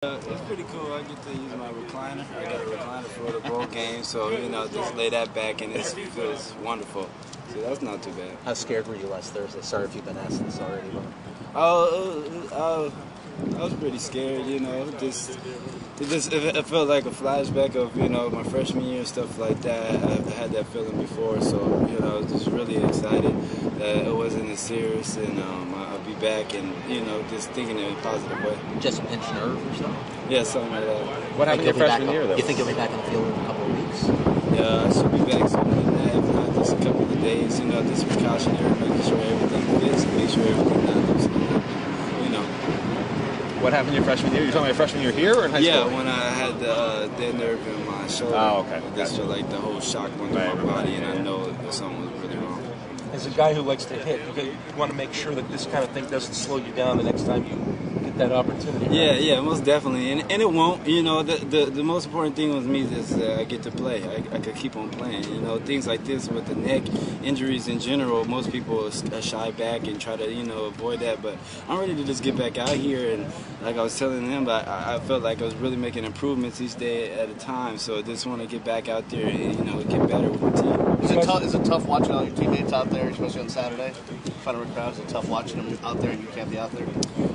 It's pretty cool. I get to use my recliner. I got a recliner for the bowl game, so just lay that back and it feels wonderful. So that's not too bad. How scared were you last Thursday? Sorry if you've been asked this already. But... I was pretty scared. It felt like a flashback of my freshman year and stuff like that. I had that feeling before, so I was just really excited that it wasn't as serious, and I'll be back and just thinking in a positive way. Just a pinched nerve or something? Yeah, something like that. What happened your freshman year, though? You think you'll be back on the field in a couple of weeks? Yeah, I should be back sooner than that, if not just a couple of days. Just precautionary, making sure everything fits, make sure everything does. What happened your freshman year? You're talking about your freshman year here or in high school? Yeah, when I had the dead nerve in my shoulder. Oh, okay. That's just like the whole shock went through my body, and I know that something was really wrong. As a guy who likes to hit, you want to make sure that this kind of thing doesn't slow you down the next time you get that opportunity. Right? Yeah, most definitely, and it won't. The most important thing with me is I get to play. I could keep on playing. Things like this with the neck injuries in general, most people shy back and try to avoid that. But I'm ready to just get back out here, and like I was telling them, I felt like I was really making improvements each day at a time. So I just want to get back out there and get better with my team. Is it tough watching all your teammates out there, especially on Saturday? In front of a crowd, is it tough watching them out there and you can't be out there?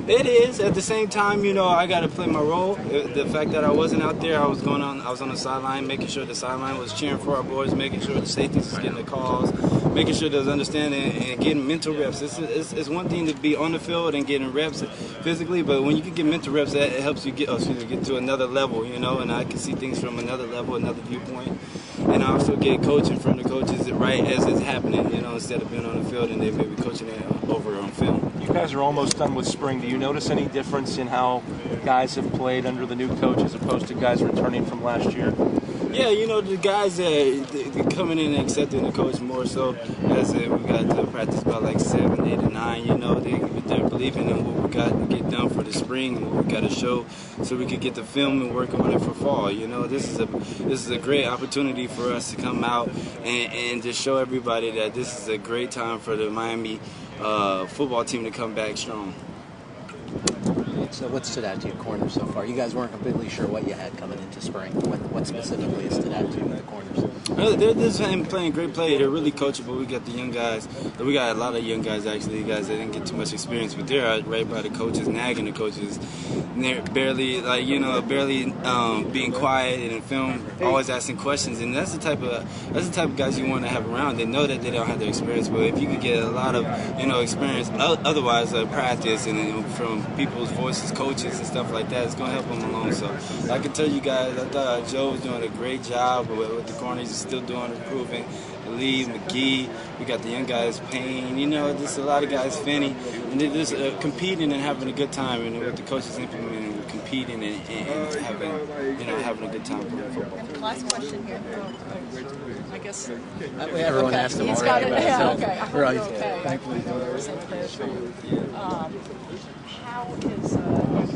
It is. At the same time, I got to play my role. The fact that I wasn't out there, I was on the sideline, making sure the sideline was cheering for our boys, making sure the safeties was getting the calls, making sure there's understanding and getting mental reps. It's one thing to be on the field and getting reps physically, but when you can get mental reps, that helps you get to another level, and I can see things from another level, another viewpoint. And I also get coaching from the coaches right as it's happening, instead of being on the field and they may be coaching it over on film. You guys are almost done with spring. Do you notice any difference in how guys have played under the new coach as opposed to guys returning from last year? Yeah, the guys they're coming in and accepting the coach more so. As we got to practice about like 7, 8, and 9. They're believing in what we got to get done for the spring and what we got to show, so we could get the film and work on it for fall. This is a great opportunity for us to come out and just show everybody that this is a great time for the Miami football team to come back strong. So what stood out to you, corners, so far? You guys weren't completely sure what you had coming into spring. What specifically stood out to you with the corners? They're just playing great play. They're really coachable. We got the young guys. We got a lot of young guys, actually, guys that didn't get too much experience, but they're right by the coaches, nagging the coaches. And they're barely being quiet and in film, always asking questions. And that's the type of guys you want to have around. They know that they don't have the experience, but if you could get a lot of experience, otherwise practice and from people's voices, coaches and stuff like that, it's going to help them along. So I can tell you guys, I thought Joe was doing a great job with the corners. He's still doing improving. Lee, McGee, we got the young guys, Payne, just a lot of guys, Finney, and they're just competing and having a good time, and with the coaches implementing, competing and having a good time playing football. Last question here. I guess everyone asked him already. Got it. Yeah, okay. We're on. Okay. How is